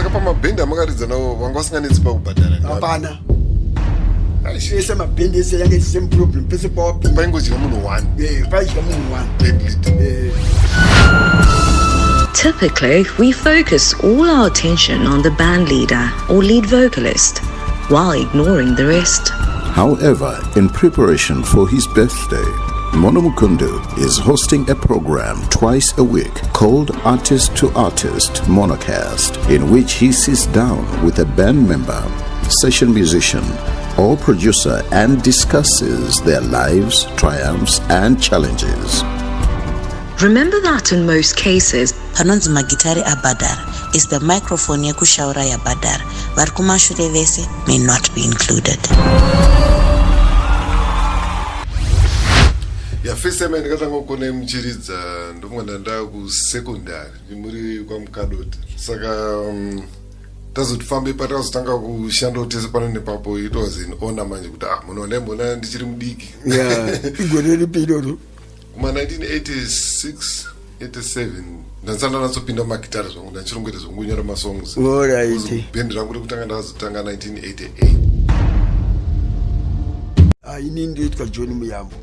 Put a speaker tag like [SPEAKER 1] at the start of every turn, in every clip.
[SPEAKER 1] saka pamabhendi amakaridza nawo wanga usinganetsi pakubhadhara
[SPEAKER 2] hapana ese mabhendi ese yange same problem pese
[SPEAKER 1] paingodya munhu 1
[SPEAKER 2] paidya munhu 1
[SPEAKER 1] band leader.
[SPEAKER 3] Typically, we focus all our attention on the band leader or lead vocalist, while ignoring the rest.
[SPEAKER 4] However, in preparation for his birthday, Mono Mukundu is hosting a program twice a week called Artist to Artist Monocast, in which he sits down with a band member, session musician, or producer and discusses their lives, triumphs, and challenges.
[SPEAKER 3] Remember that in most cases,
[SPEAKER 5] panonzi magitari abhadhara is the microphone yekushaura yabhadhara. Vari kumashure vese may not be included.
[SPEAKER 1] First time ndakatanga kukona muchiridza ndomwana nda kusekondari muri kwamukadoti saka tazotofambe patakazotanga kushanda tese pano nepapo it was an honor manje kuti munoona mbona ndichiri mudiki
[SPEAKER 2] igore ripirodo
[SPEAKER 1] kuma 1986 87 ndansanda natsopinda magitari zvangu ndachirongeta zvongunyara masongs bhendi rangu rekutanga ndakazotanga 1988
[SPEAKER 2] ini ndoitwa John Muyambo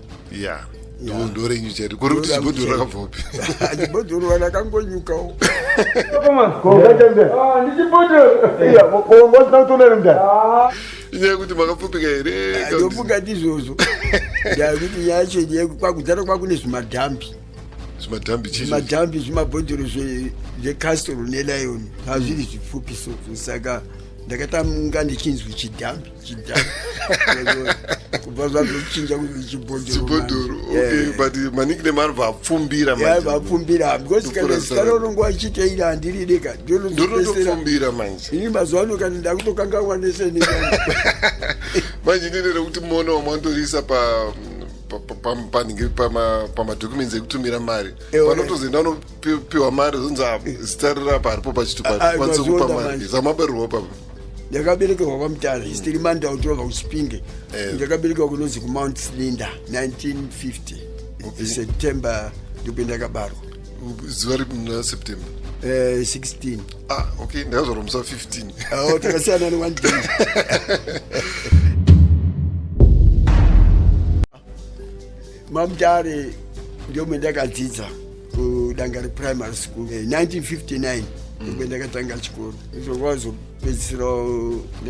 [SPEAKER 1] ndorenyu chete kuri kuti chibhodhoro rakabvapi
[SPEAKER 2] chibhodhoro rakangonyukawo
[SPEAKER 1] inyaya kuti makapfupika here
[SPEAKER 2] ndofunga ndizvozvo ndakuti yacho kwakudzara kwakune zvimadhambi zvimabhodhoro zvecastro nelion hazviri zvipfupiso saka ndakatanga ndichinzwi chidhambi kubva zvazochinja kuti chibhodhoro
[SPEAKER 1] but maningi nemarva apfumbira
[SPEAKER 2] because kana zikarorongo achiteira handirideka
[SPEAKER 1] ndonotopfumbira manje
[SPEAKER 2] ini mazuva ano kana ndakutokanganwa neseni
[SPEAKER 1] manje ndinere kuti muona wamandorisa panhingi pamadhokuments ekutumira mari panotozoenda unopiwa mari zonzi zita rirapa haripo pachitokwanisa kupa mari zamabarirwa papa
[SPEAKER 2] ndakaberekerwa kwamutara histiri mandau tova kuchipinge ndakaberekerwa kunonzi kumount slinder 1950 september ndope ndakabarwa
[SPEAKER 1] zuva ripi muna september
[SPEAKER 2] 16
[SPEAKER 1] okay ndakazvarwa musa 15
[SPEAKER 2] takasiyana ne1 day mamutare ndomwe ndakadzidza kudanga reprimary school 1959 ndomwe ndakatanga chikoro izvokazopedzisira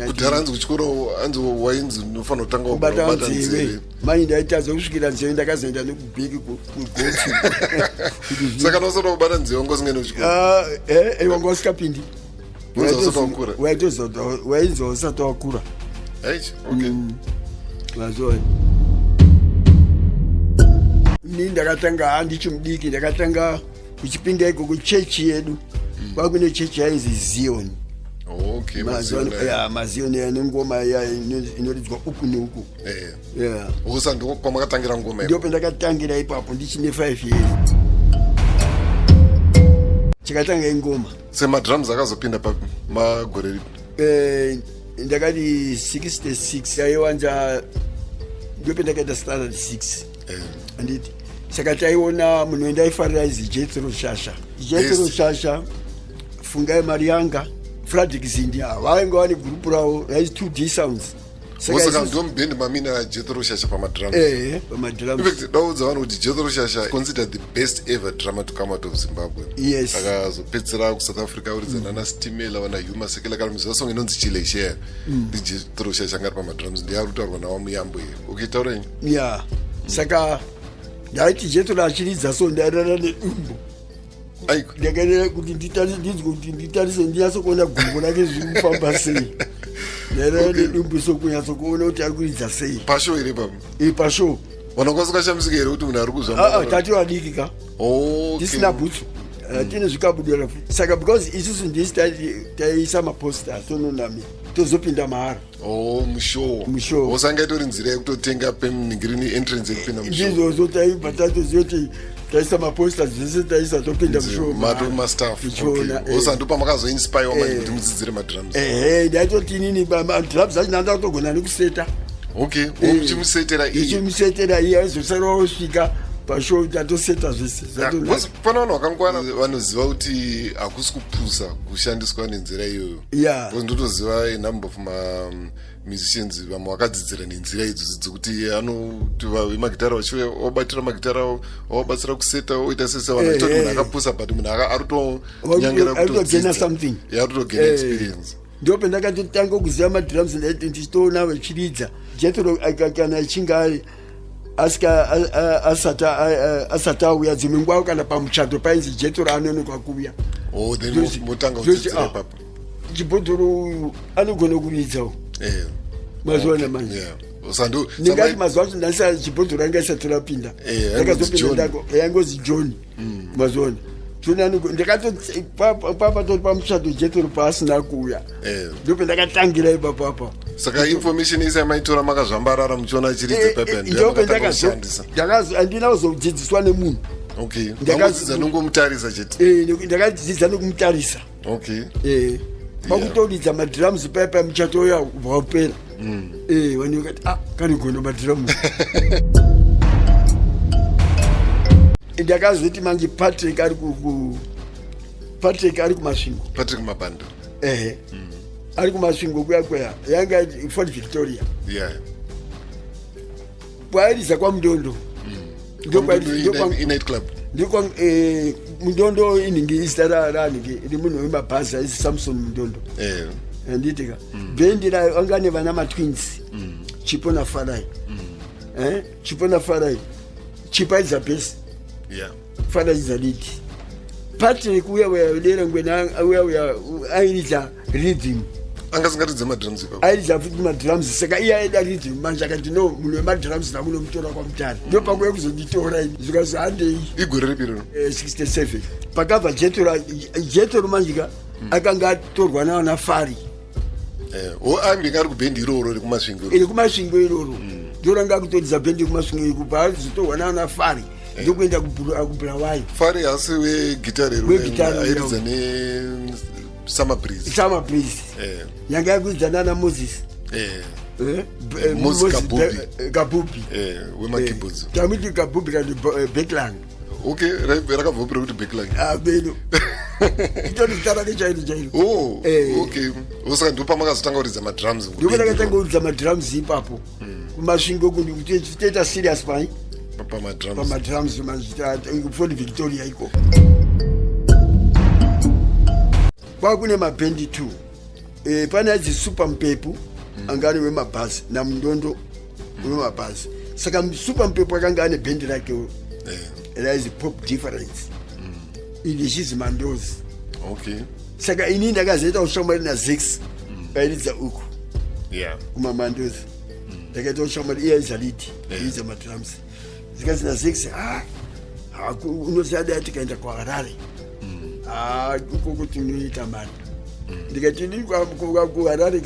[SPEAKER 1] kudhara anzi kuchikoro anzi wainzi unofanira kutanga
[SPEAKER 2] kubata nzeve mani ndaitadza kusvikira nzeve ndakazoenda nekubheki kugosi
[SPEAKER 1] saka nosora kubata nzeve wanga usingene kuchikoro
[SPEAKER 2] wanga usikapindi wainzi usati wakura mazoi ini ndakatanga handichimudiki ndakatanga kuchipinda iko kuchechi yedu kwakune chechi yainzi Zion mazioni yanengoma inoridzwa uku neuku
[SPEAKER 1] usa ndo kwamakatangira ngoma
[SPEAKER 2] ndope ndakatangira ipapo ndichine 5 years chikatanga ingoma
[SPEAKER 1] semadrums akazopinda pamagore
[SPEAKER 2] ndakati 66 yaiwanja ndope ndakaita standard 6 anditi saka taiona munhu wendaifarira aizi Jethro Shasha fungai Marianga Frederick Zindi vainga vane gurupu ravo raizi 2D sounds
[SPEAKER 1] saka ndomubhendi mamina Jethro Shasha pamadrums
[SPEAKER 2] pamadrums.
[SPEAKER 1] In fact daudza vanhu kuti Jethro Shasha considered the best ever drummer to come out of Zimbabwe.
[SPEAKER 2] Yes.
[SPEAKER 1] Akazopedzera ku South Africa uridzana na Stimela wana Huma Sekela kana muziva song inonzi Chile Share. Ndi Jethro Shasha ngari pamadrums ndi arutaurwa nawo Muyambo iyo. Ukitaura
[SPEAKER 2] saka ndaiti Jethro achiridza so ndairara nedumbu ndakaenda kuti nditarise ndinyasokuona gumbo rake zviri kufamba sei ndairara nedumbu so kunyatsokuona kuti ari kuridza sei
[SPEAKER 1] pashow iri pamo
[SPEAKER 2] pashow
[SPEAKER 1] wanakwasa shamisika here kuti munhu ari kuzva
[SPEAKER 2] tati wadiki ka ndisina bhutsu tine zvikabudura saka because isusu ndisi taiisa maposta tononami tozopinda mahara
[SPEAKER 1] mushow osanga itori nzira yekutotenga pemunhingirini entrance yekupinda
[SPEAKER 2] ndizvozvo taibva tatoziyoti taisa maposta zvese taisa topinda
[SPEAKER 1] mushowmastaff osandu pamakazoinspire manje kuti mudzidzire madrums
[SPEAKER 2] ndaitoti inini madrums acho ndandakutogona nekuseta
[SPEAKER 1] uchimusetera
[SPEAKER 2] iye aizosara osvika pashow tatoseta zvese
[SPEAKER 1] pana vanhu vakangwana vanoziva kuti hakusi kupusa kushandiswa nenzira iyoyo. Ndotoziva number of musicians vamwe vakadzidzira nenzira idzodzo dzokuti anoti vemagitara vachiuya obatira magitara avo ovabatsira kuseta oita sese vanhu vaitoti munhu akapusa but munhu arutonyangera
[SPEAKER 2] kutogena something
[SPEAKER 1] arutogena experience.
[SPEAKER 2] Ndio pendakatotanga kuziva madrums ndichitoona vachiridza Jethro kana achinge asati auya dzimwe nguva kana pamuchato painzi Jethro anonoka kuuya. Chibhodhoro anogona kuridzawo mazuva manje. Ndingati mazuva acho ndasa chibhodhoro anga isati rapinda ndakazopinda yangozi John mazuva ndakatopapatori pamuchato Jethro paasina kuuya ndope ndakatangira ipapo apa.
[SPEAKER 1] Saka information isi yamaitora makazvambarara muchiona achiridze pepe
[SPEAKER 2] handina kuzodzidziswa nemunhu.
[SPEAKER 1] Ndakadzidza nongomutarisa chete.
[SPEAKER 2] Ndakadzidza nokumutarisa. Pakutoridza madrums pepe muchato uya vaupera. Vanhu vakati kanigona madrums. Ndakazoti manje Patrick ari kumasvingo.
[SPEAKER 1] Patrick Mabanda.
[SPEAKER 2] Ari kumasvingo kuya yanga Fort Victoria. Kwairiza kwa Mndondo.
[SPEAKER 1] Night club.
[SPEAKER 2] Ndiko Mndondo iningi isitara ningi iri munhu wemabhazi isi Samson Mndondo. Nditika. Bendi la angane vana ma twins. Chipo na Farai. Chipo na Farai. Chipa is a base. Father is a lead. Patrick uya lera ngwena uya airiza rhythm.
[SPEAKER 1] Angasingaridze madrums ipapo.
[SPEAKER 2] Airiza futi madrums saka iya eda rhythm manje akati no munhu wemadrums nakunomutora kwa Mutare. Ndio pakuye kuzonditora zvikazande
[SPEAKER 1] igore ripiro
[SPEAKER 2] 67. Pakabva Jethro manjika akanga atorwa na Fari.
[SPEAKER 1] Ambinga ari kubendi iroro rekumasvingo.
[SPEAKER 2] Iri kumasvingo iroro. Ndio ranga kutoridza bendi kumasvingo kubva azotorwa na Fari. Ndokuenda kubulawayo.
[SPEAKER 1] Fari asi wegitare airidza Summer Breeze.
[SPEAKER 2] Summer Breeze. Yanga yakuidzana na Moses.
[SPEAKER 1] Moses
[SPEAKER 2] Kabubi.
[SPEAKER 1] Wemakibudzi.
[SPEAKER 2] Tamiti Kabubi kandi Backland.
[SPEAKER 1] Rakabvopira kuti Backland.
[SPEAKER 2] Beno. Itoni tara kechairi.
[SPEAKER 1] Usaka ndipo pamakazotanga kuridza madrums.
[SPEAKER 2] Ndipo ndakatanga kuridza madrums ipapo. Kumasvingo kundi kuti tita serious pai. Pamadrums manjita Fort Victoria iko. Kwakune mabhendi 2. Pane adzi Super Mpepu angari wemabhazi na Mndondo wemabhazi. Saka Super Mpepu akanga ane bhendi rake raizi Pop Difference. Ili chizi Mandozi. Saka ini ndakazoita ushamwari na Zix pairidza uku. Kuma Mandozi. Ndakaita ushamwari iya izaliti iridza madrums. Zikazina Zix unosada tikaenda kwa Harare. Uko kuti unoita mani. Ndikati ndikwa ku Harare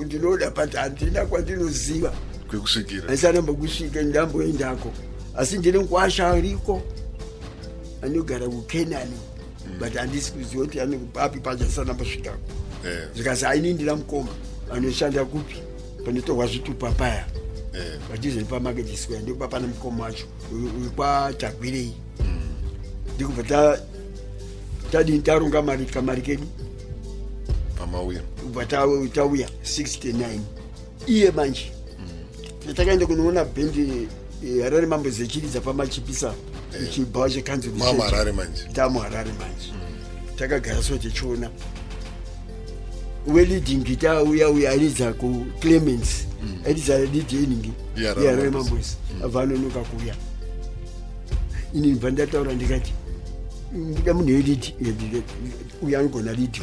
[SPEAKER 2] ndinoda but handina kwandinoziva
[SPEAKER 1] kwekusvikira.
[SPEAKER 2] Aisaramba kusvika ndamboendako. Asi ndiri nkwasha ariko. Anogara kuKenani. But handisi kuziva kuti anokupapi pachasana pasvikako. Zikazi aini ndina mukoma anoshanda kupi panotorwa zvitupa paya. Vatize pamarket square ndipo pana mukoma wacho kwa Tagwirei. Ndikubva tadi taronga kamari kedu
[SPEAKER 1] pamauya
[SPEAKER 2] kubva tauya 69 iye manje takaenda kunoona bhendi Harare Mambo zechiridza pamachipisa chibhawa chekanzuru
[SPEAKER 1] mama Harare manje
[SPEAKER 2] Harare manje takagara so tichiona leading guitar uya aridza ku Clemens aridza lead yeningi Harare Mambo avanonoka kuya ini bva ndataura ndikati ndika munhu welead uyanogona lead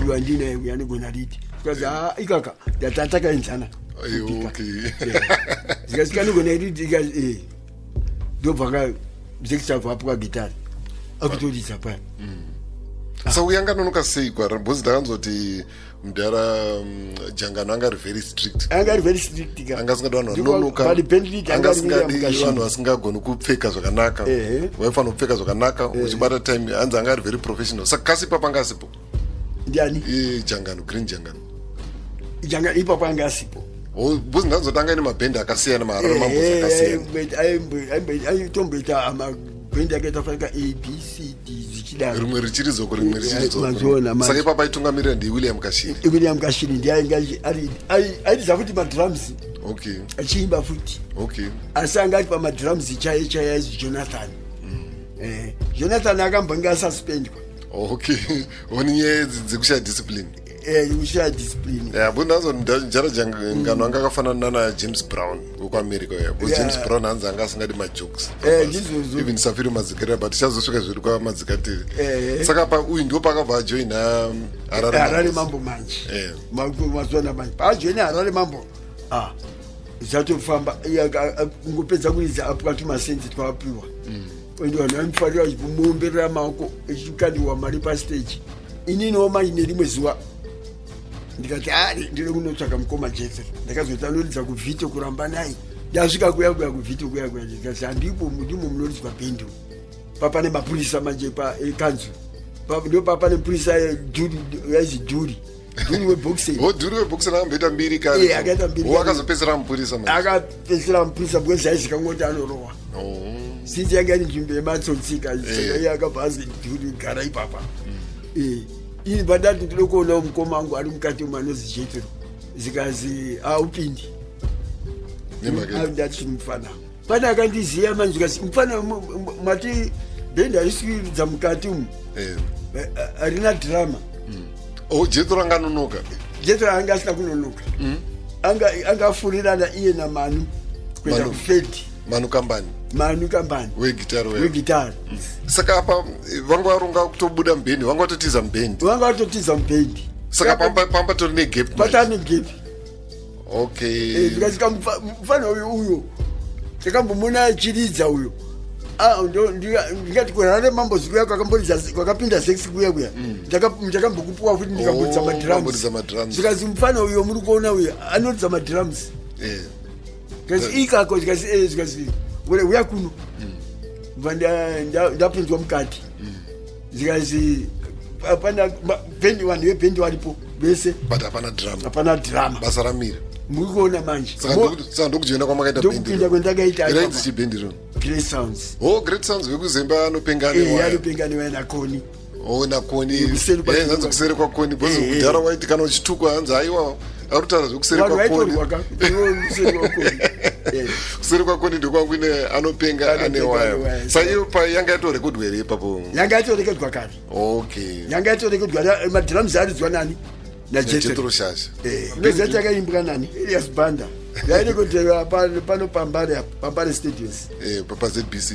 [SPEAKER 2] uandina uyanogona lead kazi ikaka ndatakaenzana zikazikanogona lead ikazi ndobva zekuchabvapo kagitari akutoridza paya.
[SPEAKER 1] Saka uyanga nonoka sei kwara bhozi ndakanzoti mudhara Jangano anga very strict.
[SPEAKER 2] Anga very strict ka.
[SPEAKER 1] Anga singadi vanhu vanonoka. Anga singadi vanhu vasingagoni kupfeka zvakanaka. Waifana kupfeka zvakanaka uchibata time anzi anga very professional. Saka kasi papa anga asipo.
[SPEAKER 2] Ndiani?
[SPEAKER 1] Jangano Green Jangano.
[SPEAKER 2] Jangano ipapa anga asipo.
[SPEAKER 1] Bhuzi ndazotanga nemabhendi akasiyana maharare mambozi akasiyana.
[SPEAKER 2] Aitomboita amabhendi akaita fanika ABCD zichidaro.
[SPEAKER 1] Rimwe richiridzoko rimwe richiridzoko.
[SPEAKER 2] Mazona.
[SPEAKER 1] Saka ipapo aitungamirira ndiWilliam Kashiri.
[SPEAKER 2] William Kashiri ndiye aidza kuti madrums.
[SPEAKER 1] Okay.
[SPEAKER 2] Achiimba futi.
[SPEAKER 1] Okay.
[SPEAKER 2] Asi anga ari pamadrums chaiye aizi Jonathan. Jonathan akambonge asuspendwa.
[SPEAKER 1] Okay. Oni nyaya dzekushaya discipline.
[SPEAKER 2] Kushaya discipline.
[SPEAKER 1] Bundazo njara ngano anga akafanana na James Brown kuAmerica ya. James Brown hanzi anga asingadi majokes. Even Safiri Mazikira but chazosvika zviri kwa Mazikatiri. Saka pa uyu ndo pakabva joina
[SPEAKER 2] Harare Mambo manje. Mazona manje. Pa joina Harare Mambo. Zatofamba ngopedza kuridza apukati masenzi twapiwa. Ndo vanhu vanofarira muomberera maoko echikadiwa mari pastage. Ininiwo manje nerimwe zuva ndikati ndiri kunotsvaka mukoma Jethro. Ndakazoita noridza kuvhito kuramba naye. Ndasvika kuya kuvhito kuya ndikati handimo munoridzwa bhendi. Papane mapurisa manje ekanzu. Ndo papane mupurisa yaizi Dhuri. Dhuri weboxing.
[SPEAKER 1] Dhuri weboxing akamboita mbiri kare.
[SPEAKER 2] Akaita mbiri.
[SPEAKER 1] Akazopedzera mupurisa manje.
[SPEAKER 2] Akapedzera mupurisa because aizika ngoti anorowa. Since yanga iri nzvimbo yematsotsika yakabva azi Dhuri gara ipapa. Ini badati ndinokuona mukoma wangu ari mukati manozi Jethro. Zikazi upindi. Ndati mufana. Pana akandiziya manje zikazi mufana mati bhendi aisikiridza mukati umu. Arina drama.
[SPEAKER 1] Jethro anganonoka.
[SPEAKER 2] Jethro anga asina kunonoka. Anga furirana iye na Manu kwenda kufeti.
[SPEAKER 1] Manu Kambani.
[SPEAKER 2] Wegitari.
[SPEAKER 1] Saka apa vanga varonga kutobuda mubhendi, vanga vatotiza mubhendi. Saka pamba tori negap.
[SPEAKER 2] Patane gap.
[SPEAKER 1] Okay.
[SPEAKER 2] Ndikasika mufana uyo. Takambomona achiridza uyo. Ndikati kuHarare Mambo zikuya kwakapinda 6 kuya. Ndakambokupuwa futi ndikambodza madrums. Zikazi mufana uyo muri kuona uyo anoridza madrums. Kasi ikako zikazi uya kuno. Ndapinzwa mukati. Zikazi apana bhendi vanhu vebhendi varipo vese.
[SPEAKER 1] But hapana drama. Basa ramira.
[SPEAKER 2] Muri kuona manje.
[SPEAKER 1] Saka ndokujoina kwamakaita bhendi.
[SPEAKER 2] Ndokupinda kwendakaita.
[SPEAKER 1] Iraidzi chibhendi rino.
[SPEAKER 2] Great Sounds.
[SPEAKER 1] Great Sounds vekuzemba anopenganiwa.
[SPEAKER 2] Anopenganiwa naKoni.
[SPEAKER 1] naKoni. Hanzi kuseri kwaKoni. Bhozi kudhara waiti kana uchituka hanzi aiwa. Arutaura zvekuseri kwaKoni. Kuseri kwaKoni ndokwangu ine anopenga ane wayo. Saka iyo yanga yatorekodwa here ipapo.
[SPEAKER 2] Yanga yatorekodwa kare.
[SPEAKER 1] Okay.
[SPEAKER 2] Yanga yatorekodwa madrums aridzwa nani?
[SPEAKER 1] Jethro Shasha.
[SPEAKER 2] Nezati yakaimbwa nani? Elias Banda. Yairekodwa pano Pambare Studios.
[SPEAKER 1] Pa ZBC.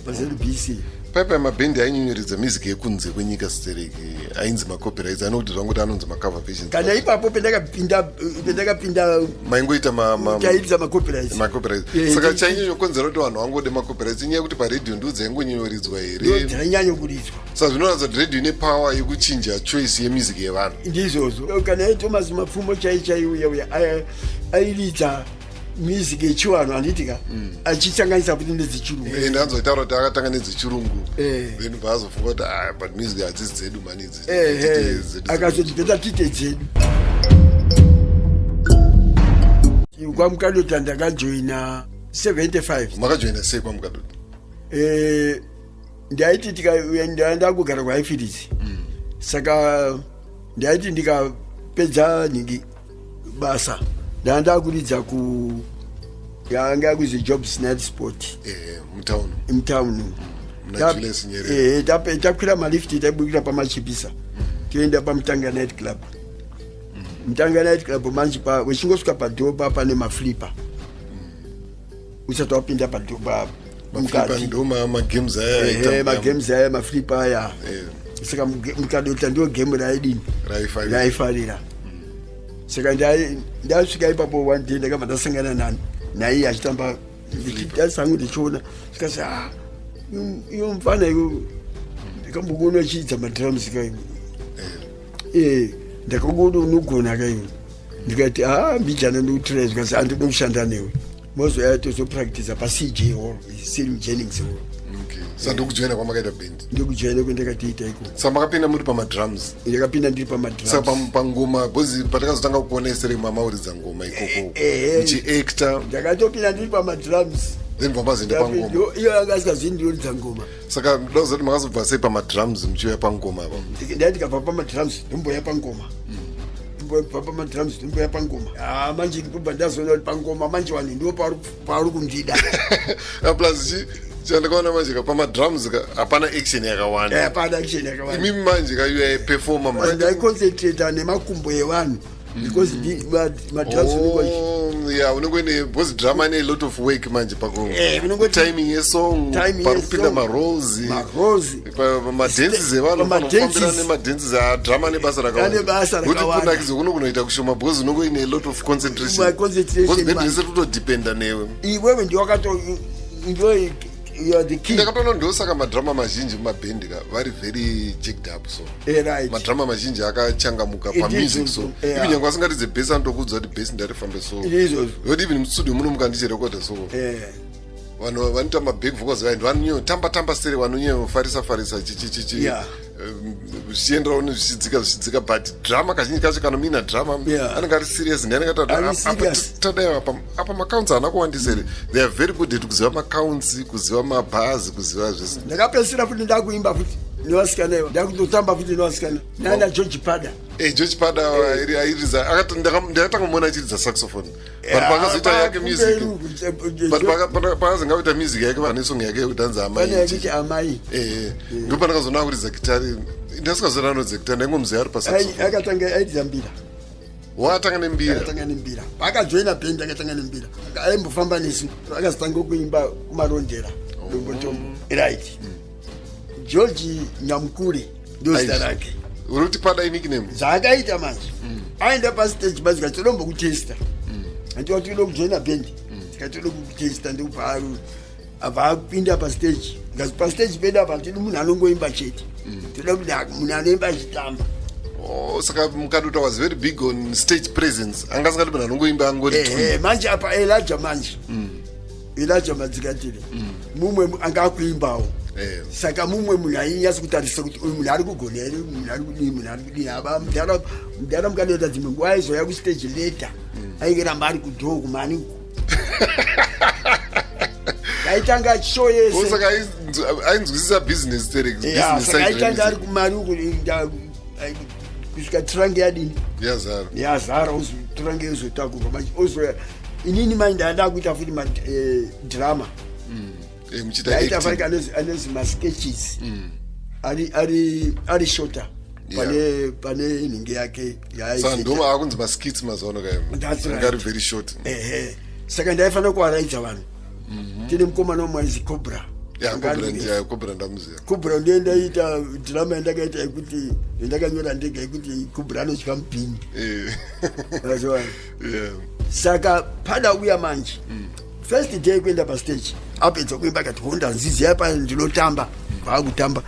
[SPEAKER 2] Pa ZBC.
[SPEAKER 1] Paipa mabhendi ainyonyoredza music yekunze kwenyika stereki ainzi macopyrights anokuti zvangoti anonzi macover versions.
[SPEAKER 2] Kana ipapo pendakapinda
[SPEAKER 1] maingoita
[SPEAKER 2] taidza macopyrights.
[SPEAKER 1] Saka chainyonyokonzera kuti vanhu vangode macopyrights inyaya yekuti paredhiyo ndiwo dzaingonyonyoridzwa here.
[SPEAKER 2] Dzainyanya kuridzwa.
[SPEAKER 1] Saka zvinoratidza kuti redhiyo ine power yekuchinja choice yemusic yevanhu.
[SPEAKER 2] Ndizvozvo. Kana Thomas Mapfumo chaiuya airidza music yechivanhu anditika achitsanganisa kuti nedzechirungu.
[SPEAKER 1] Ndanzoitaura kuti akatanga nedzechirungu. Then baazofunga kuti but music hadzisi dzedu mani idzi.
[SPEAKER 2] Akazoti bheta tite dzedu. KwaMukadota ndakajoina 75.
[SPEAKER 1] Makajoina sei KwaMukadota?
[SPEAKER 2] Ndaiti ndakugara kwaIfilis. Saka ndaiti ndikapedza nhingi basa ndakuridza yanga kuzi Jobs Night Sport mtown takwira malifti taibukira pamachipisa toenda paMutanga Night Club. Mutanga Night Club manje wechingosvika padhoba pane maflipa usati wapinda padhoba
[SPEAKER 1] mukati
[SPEAKER 2] magames aya maflipa aya. Saka Mukadota ndio game raifarira. Saka ndasvika ipapo one day ndakabva ndasangana naye achitamba ndasangu ndichiona zvikasi iyo mufana iyo ndakambokuona achiidza madrums kaivo. Ndakakuona unogona kaivo. Ndikati mbijana ndikutira zvikasi handinoda kushanda newe. Mozoya tozopractice paCJ Hall, Selim Jennings Hall.
[SPEAKER 1] sandokujoina kwamakaita band
[SPEAKER 2] ndokujoina kwendakatiita iko
[SPEAKER 1] saka makapinda muri pamadrums
[SPEAKER 2] ndakapinda ndiri pamadrums
[SPEAKER 1] saka pangoma bhozi patakazotanga kukuonesere mamauridza ngoma ikoko muchiacta
[SPEAKER 2] ndakatopinda ndiri pamadrums
[SPEAKER 1] then pambazoenda pangoma
[SPEAKER 2] iyo anga asikazvini ndioridza ngoma
[SPEAKER 1] saka ndozoti makazobva sei pamadrums muchiuya pangoma apa
[SPEAKER 2] ndai ndikabva pamadrums ndomboya pangoma ndobva pamadrums ndomboya pangoma manje ndobva ndazoona kuti pangoma manje vanhu ndo pauri kundida
[SPEAKER 1] plus chandikaona manje ka pamadrums hapana action yakawanda
[SPEAKER 2] hapana action yakawanda
[SPEAKER 1] imimi manje kaiuya performa manje
[SPEAKER 2] ndaiconcentrata nemakumbo evanhu because madrums
[SPEAKER 1] unenge because drama ine a lot of work manje timing yesong pari kupinda marose madhensi evanhu vanofambira nemadhensi adrama nebasa rakawandakuti kuno kunoita kushoma because unenge ine a lot of concentration because band rese totodependa newe
[SPEAKER 2] iwewe ndiwakato
[SPEAKER 1] ndakatoona ndosaka madrama mazhinji mumabhendi vari very jacked up so madrama mazhinji akachangamuka pamusic so ivi nyange vasingatidze bhesi anotokuudza kuti bhesi ndarifambe so yoti even mustudio muno mukandichirekodha so vanhu vanoita maback vocals vaindi vanonyotamba sere vanonyofarisa zvichienderao nezvichidzika but drama kazhinji kacho kanomina drama anenge ari serious ndianengatadai apa macounts haana kuwandisere they are very good at kuziva macounts kuziva mabhazi kuziva zvese
[SPEAKER 2] ndakapedzisira futi ndakuimba futi nevasikana iva ndakutotamba futi nevasikana nana george pada
[SPEAKER 1] george pada airidza ndakatanga muona achiridza saxophone but pakazoita yake music but pakazenge aita music yake vanesong yake yekudanza
[SPEAKER 2] amai
[SPEAKER 1] ndo pandakazoona kuridza gitari ndasikazona anodza gitari ndaingomziva ari pasaxophone
[SPEAKER 2] akatanga aidza mbira
[SPEAKER 1] watanga nembira
[SPEAKER 2] akajoina bhendi akatanga nembira aimbofamba nesu akazotanga kuimba kumarondera dombotombo right george nyamukure ndozita rake
[SPEAKER 1] uri kuti pada inikname
[SPEAKER 2] zvaakaita manje aenda pastage basi tikatodombo kutesta andiwa tinoda kujoina bhendi tikatoda kutesta abva apinda pastage ngazi pastage pedu apa tidi munhu anongoimba chete toda kuti munhu anoimba achitamba
[SPEAKER 1] saka mukaduta was very big on stage presence angasingati munhu anongoimba angori
[SPEAKER 2] manje apa elaja manje elaja madzikatiri mumwe anga akuimbawo saka mumwe munhu ainyatsa kutarisa kuti uyu munhu ari kugona here munhu ari kudini ava mudhara mukanoita dzimwe nguva aizoya kustage later aingiramba ari kudhoo kumani aitanga show yese
[SPEAKER 1] saka ainzwisisa business
[SPEAKER 2] saka aitanga ari kumari kusvika tirange yadini yazara tirange yozotakurwa manje ozoya inini manje ndaada kuita futi madrama aita farika anezi masketches ari shorter pane inenge yake
[SPEAKER 1] ndoma akunzi maskits mazono kaari very short
[SPEAKER 2] saka ndaifanira kuaraidza vanhu tine mukomana womwanzi cobra cobra ndoendaita drama yandakaita yekuti yandakanyora ndega yekuti cobra anotya mupini azoana saka pada uya manje first day kuenda pastage apedza kuimba kati honda nzizi yapa ndinotamba vaakutamba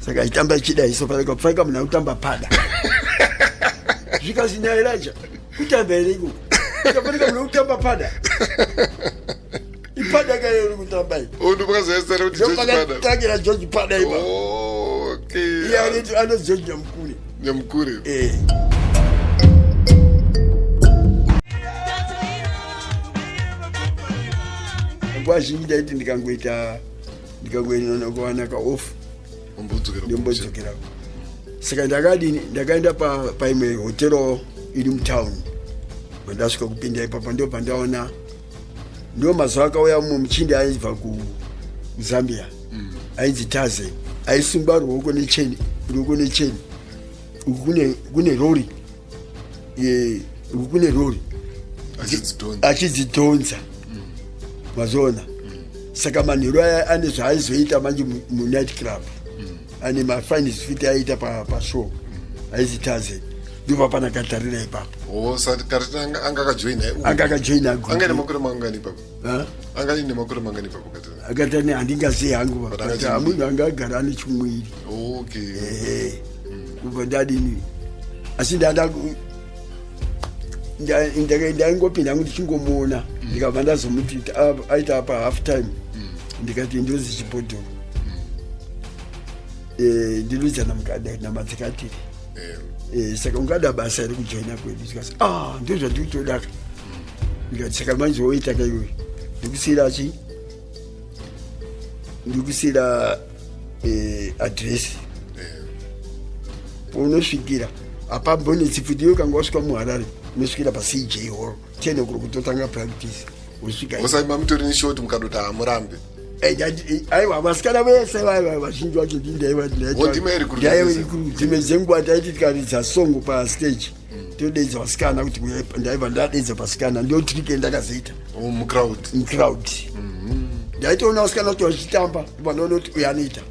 [SPEAKER 2] saka achitamba chida iso faika munhu akutamba pada zvikazinairaja kutamba here iko ikafanika munhu akutamba pada ipada kaye uri kutamba ndopakatangira george pada ipa iye anozi george nyamukure nguva zhinji ndaiti ndikangoita kuwanaka off ndombodzokera saka ndakaenda paimwe hotero iri mutown mandasvika kupinda ipapa ndo pandaona ndo mazuva akauya mumwe muchindi aibva kuzambia ainzi taze aisungwa ruoko necheni uku kune rori achidzidhonza mazoona saka manheru aya ane zvaaizoita manje munight club ane mafinest fit aiita pashow aizi taze ndobva pana katarira ipapo
[SPEAKER 1] angakajoina
[SPEAKER 2] akatani handingazivi hangu munhu angagara ane chimwiri kubva ndadini asi ndaingopinda hangu ndichingomona ndikabva ndazomuti aita apa half time ndikati ndozi chibhodhoro ndiluza namukada namatsikatiri saka ungada basa rekujoina kwedu tikasi ndizva ndikutodaka ndikati saka manje woita kaiwe ndikusira chi ndikusira address unosvikira apambonetsi futi iwe kanga wasvika muharare unosvikira paCJ hall 10 o'clock kutotanga practice usvika
[SPEAKER 1] usaima mutori neshoti mukadoti hamurambe
[SPEAKER 2] aiwa vasikana vese vaiva vazhinji vacho dzimwe dzenguva taiti tikaridza songo pastage todedza vasikana kuti ndaiva ndadedza pasikana ndotrike ndakazoita mucrowd ndaitoona vasikana kuti vachitamba vanoona kuti uyanoita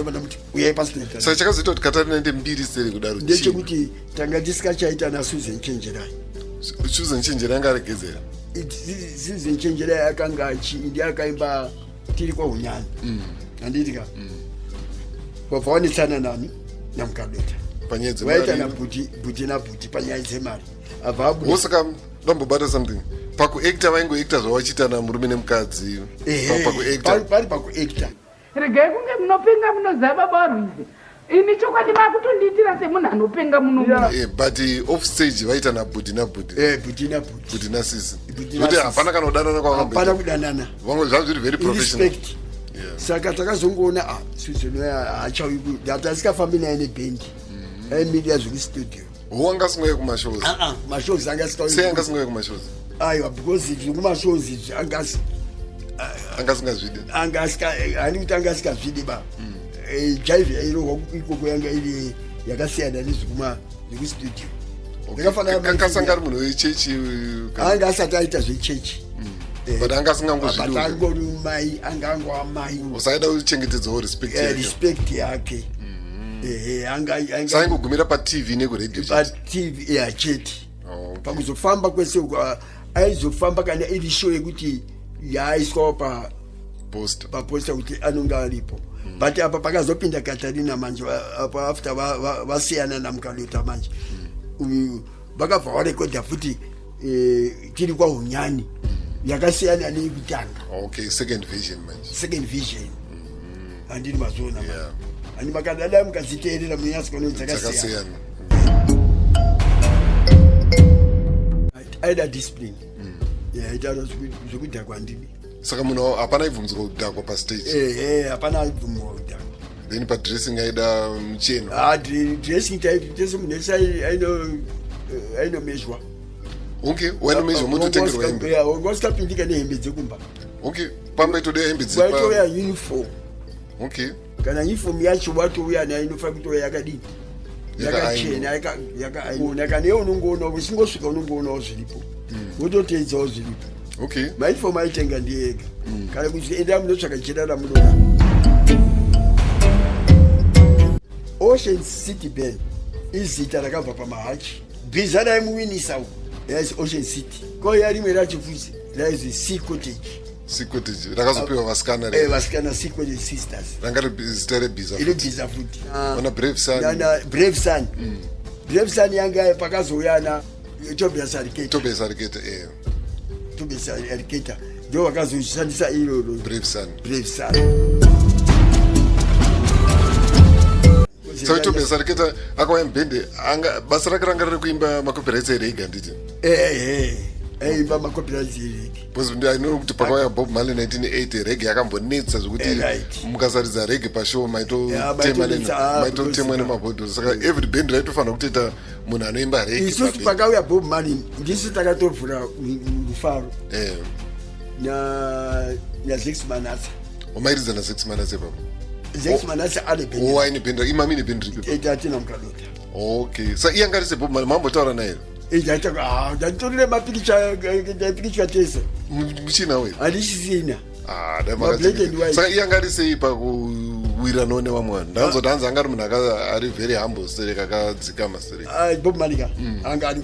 [SPEAKER 2] vana kuti uyai pastage
[SPEAKER 1] saka chakazoita kuti katari naende mbiri seri kudaro
[SPEAKER 2] ndechekuti tanga tisikachaita naSusan Chenjerai.
[SPEAKER 1] Susan Chenjerai anga aregezera
[SPEAKER 2] Susan Chenjerai akanga ndiakaimba tiri kwa unyani anditika wabva wanetsana nani namukadota
[SPEAKER 1] panyedze
[SPEAKER 2] waita na buti panyaya dzemari abva abuda
[SPEAKER 1] wosaka ndambobata something pakuacta vaingoacta zvawachita namurume nemukadzi
[SPEAKER 2] pari pakuacta
[SPEAKER 6] regai kunge munopenga munozava barwizi ini chokwadi makutondiitira semunhu anopenga muno
[SPEAKER 1] but off stage vaita nabudi nasisi kuti hapana kana kudanana
[SPEAKER 2] kwahapana kudanana
[SPEAKER 1] vamwe zvava zviri very professional
[SPEAKER 2] saka takazongoona Susan haachaui tasikafambi naye nebhendi aimiria zvekustudio
[SPEAKER 1] angasingauye kumashows
[SPEAKER 2] mashows
[SPEAKER 1] sei angasingauye kumashows
[SPEAKER 2] aiwa because zvekumashows
[SPEAKER 1] angasingazvidi
[SPEAKER 2] hani kuti angasikazvidi ba jive yairohwa ikoko yanga iri yakasiyana nezvekustudio
[SPEAKER 1] akasanga ari munhu wechechi
[SPEAKER 2] anga asati aita zvechechi
[SPEAKER 1] but
[SPEAKER 2] angangori mai angangwamai
[SPEAKER 1] usaida kuchengetedzawo respect
[SPEAKER 2] yake
[SPEAKER 1] saingogumira patv nekuradio
[SPEAKER 2] patv chete pakuzofamba kwese aizofamba kana iri show yekuti yaaiswawo paposta kuti anonga aripo but apa pakazopinda Katarina manje apo after vasiyana namukadota manje vakabva varekodha futi tiri kwa unyani yakasiyana neyekutanga
[SPEAKER 1] second
[SPEAKER 2] vision handiri mazona ani makadada mukaziteerera munyasikono dzakasiyana aida discipline itaura zvekudhakwa ndini
[SPEAKER 1] saka munhu hapana aibvumzwa kudhakwa pastage
[SPEAKER 2] hapana aibvumwa kudhakwa
[SPEAKER 1] then padressing aida mucheno
[SPEAKER 2] dressing tese munhu ese ainomezhwa
[SPEAKER 1] wainomezhwa mutotengerwa hembe
[SPEAKER 2] ngausingapindika nehembe dzekumba
[SPEAKER 1] pamba itode hembe
[SPEAKER 2] waitouya uniform kana uniform yacho watouya nayo inofanira kutouya yakadini yakachena yakaona kana iwe unongoona usingosvika unongoonawo zviripo wototeedzawo zviripo mauniform aitenga ndiyega kana kuti enda munotsvaka jena ramunoda Ocean City Band izita rakabva pamahachi bhiza raimuwinisa yaizi Ocean City ko yarimwe rachifuzi raizi Sea Cottage
[SPEAKER 1] rakazopiwa vasikana
[SPEAKER 2] vasikana Sea Cottage Sisters
[SPEAKER 1] ranga zita rebhiza
[SPEAKER 2] futi
[SPEAKER 1] ona Brave
[SPEAKER 2] Sun yanga pakazouyana Tobias Arqueta ndio vakazoshandisa iroro
[SPEAKER 1] Brave Sun so Tobias Arqueta akauya mbende basa rake ranga riri kuimba macopyrights erege handiti
[SPEAKER 2] aimba macopyrights erege
[SPEAKER 1] because ainoona kuti pakauya Bob Marley 1980 rege yakambonetsa zvokuti mukasaridza rege pashow maitotemwa nemabhodho saka every band raitofanira kutoita munhu anoimba rege
[SPEAKER 2] isusu pakauya Bob Marley ndisu takatovhura rufaro naZex Manasa
[SPEAKER 1] wamairidza naZex Manasa ipapo
[SPEAKER 2] Zex Manasa ane band
[SPEAKER 1] waine band imami neband ripi
[SPEAKER 2] atina mukadota
[SPEAKER 1] sa iye anga rise Bob Marley mambotaura naye
[SPEAKER 2] ndatorire mapikicha tese
[SPEAKER 1] muchina we
[SPEAKER 2] handichisina
[SPEAKER 1] saka iye anga risei pakuwiranawo nevamwe vanhu ndanzoti hanzi anga ari munhu ari very humble sereka akadzikama sereka
[SPEAKER 2] Bob Marley anga ari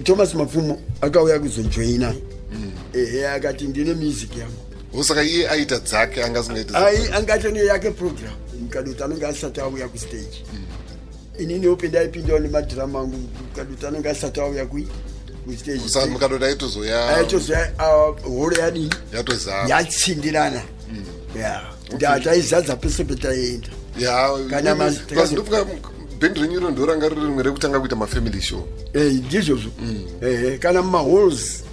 [SPEAKER 2] Thomas Mapfumo akauya kuzojoina akati ndine music yangu
[SPEAKER 1] saka iye aita dzake
[SPEAKER 2] angatone yake program mukadota anenge asati auya kustage inini ope ndaipindawo nemadhiramu angu mukadota anenge asati auya kustage
[SPEAKER 1] mukadota aitozoya
[SPEAKER 2] horo yadini
[SPEAKER 1] yatozaa
[SPEAKER 2] yatsindirana ya ndataizaza pese petaenda Kana
[SPEAKER 1] ndofunga band renyu ndo ranga riri rimwe rekutanga kuita mafamily show
[SPEAKER 2] ndizvozvo kana mumahalls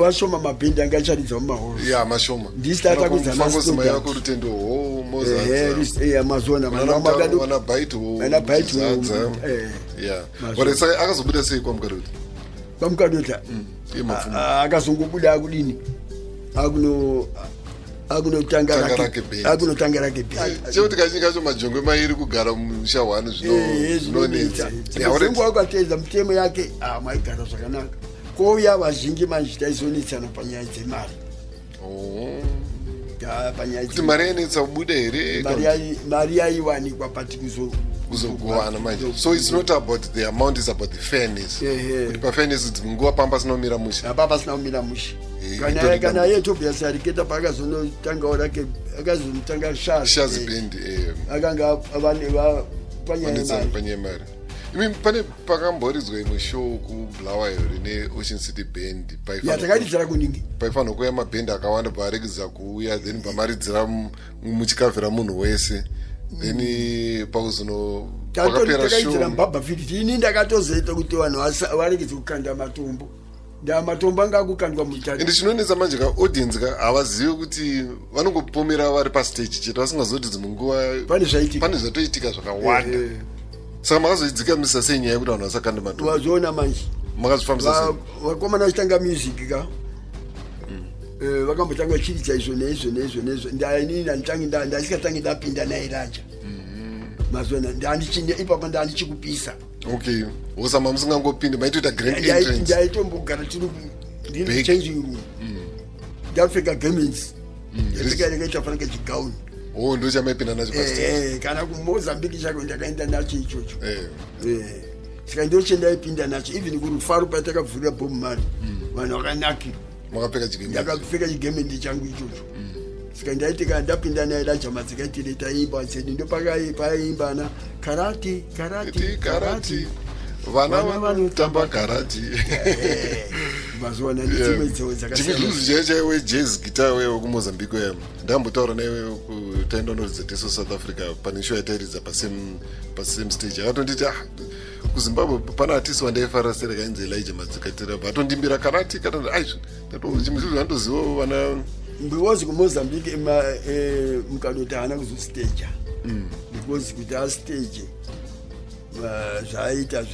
[SPEAKER 2] vashoma mabhendi anga acharidza mumahalls
[SPEAKER 1] mashoma
[SPEAKER 2] ndisitata
[SPEAKER 1] kudzanafangosima yako rutendo ho
[SPEAKER 2] mazona
[SPEAKER 1] mana bite but saka akazobuda sei kwamukadota
[SPEAKER 2] akazongobuda akudini akunotanga rake
[SPEAKER 1] chekuti kazhinji kacho majongwe mairi kugara musha 1 zvinonetsa
[SPEAKER 2] nguva ukatedza mitemo yake maigara zvakanaka kouya vazhinji manje taizonetsana panyaya dzemari
[SPEAKER 1] kuti mari yanetsa kubuda here
[SPEAKER 2] mari yaiwanikwa pati
[SPEAKER 1] kuzogowana manje so it's not about the amount, is about the fairness kuti pafairness nguva pamba sinomira musha
[SPEAKER 2] kana ye Tobias ariketa pakazonotangawo rake akazonotanga
[SPEAKER 1] Shaz band
[SPEAKER 2] akanga
[SPEAKER 1] panyaya mari pane pakamboridzwa imwe show kuBulawayo rine Ocean City Band
[SPEAKER 2] takaridzira kuningi
[SPEAKER 1] paifanira kuuya mabhendi akawanda paaregedza kuuya then pamaridzira muchikavhira munhu wese then pakapera show
[SPEAKER 2] mbabhafiti ini ndakatozoita kuti vanhu varegedze kukanda matombo matombo anga akukandwa
[SPEAKER 1] ende chinonetsa manje audience havazivi kuti vanongopomera vari pastage chete vasingazoti dzimwe nguva pane zvatoitika zvakawanda saka makazoidzikamisa sei nyaya yekuti vanhu vasakande matombo
[SPEAKER 2] wazviona manje
[SPEAKER 1] makazvifambisa sei
[SPEAKER 2] vakomana vachitanga music ka vakambotanga vachiridza izvo neizvo ndainini ndasikatangi ndapinda nairanja mazona ipapa ndandichikupisa
[SPEAKER 1] okay osama musingangopinde maitoita grand entrance
[SPEAKER 2] ndaitombogara ndiri changing room ndapfeka garments ndapfeka fanaka chigauni
[SPEAKER 1] ndo chamaipinda nacho
[SPEAKER 2] kana kumozambique chako ndakaenda nacho ichocho saka ndo chendaipinda nacho even kurufaro patakavhurira Bob Marley vanhu vakanakira ndakapfeka chigemendi changu ichocho saka ndaiti kana ndapinda naye lajama dzikaitire taimba sedi ndo paimbana karati
[SPEAKER 1] vana vanotamba karati
[SPEAKER 2] mazona nedzimwe
[SPEAKER 1] dzimwe chaiwe jazz guitar wewe kumozambique wewe ndambotaura naiwe taenda noridza teso South Africa pane show yatairidza pasame stage akatonditi kuzimbabwe pana artist wandaifarira sereka inzi Elijah Madzikatira vatondimbira karati chimwe chizvo vandozivawo vana
[SPEAKER 2] because kumozambique mukadoti haana kuzostaja because kuti astage zvaaita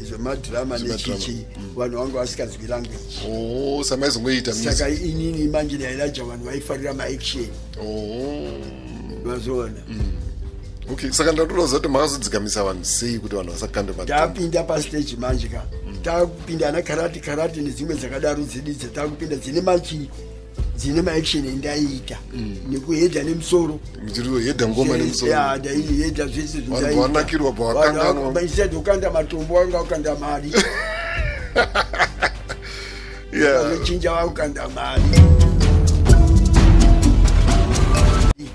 [SPEAKER 2] zvemadhirama nechichi vanhu vangu vasikazwi language
[SPEAKER 1] samaizongoita
[SPEAKER 2] saka inini manje nairaja vanhu vaifarira maaction vazoona
[SPEAKER 1] okay saka ndandotoza kuti makazodzikamisa vanhu sei kuti vanhu vasakande
[SPEAKER 2] tapinda pastage manje ka takupinda ana karati nedzimwe dzakadaro dzididze takupinda dzine machi dzine maaction endaiita nekuhedha nemusoro
[SPEAKER 1] hedha ngoma nemusoro
[SPEAKER 2] ndaihedha zvese
[SPEAKER 1] vanakirwa pawakanganwa
[SPEAKER 2] isati ukanda matombo wanga ukanda mari chinja wakukanda mari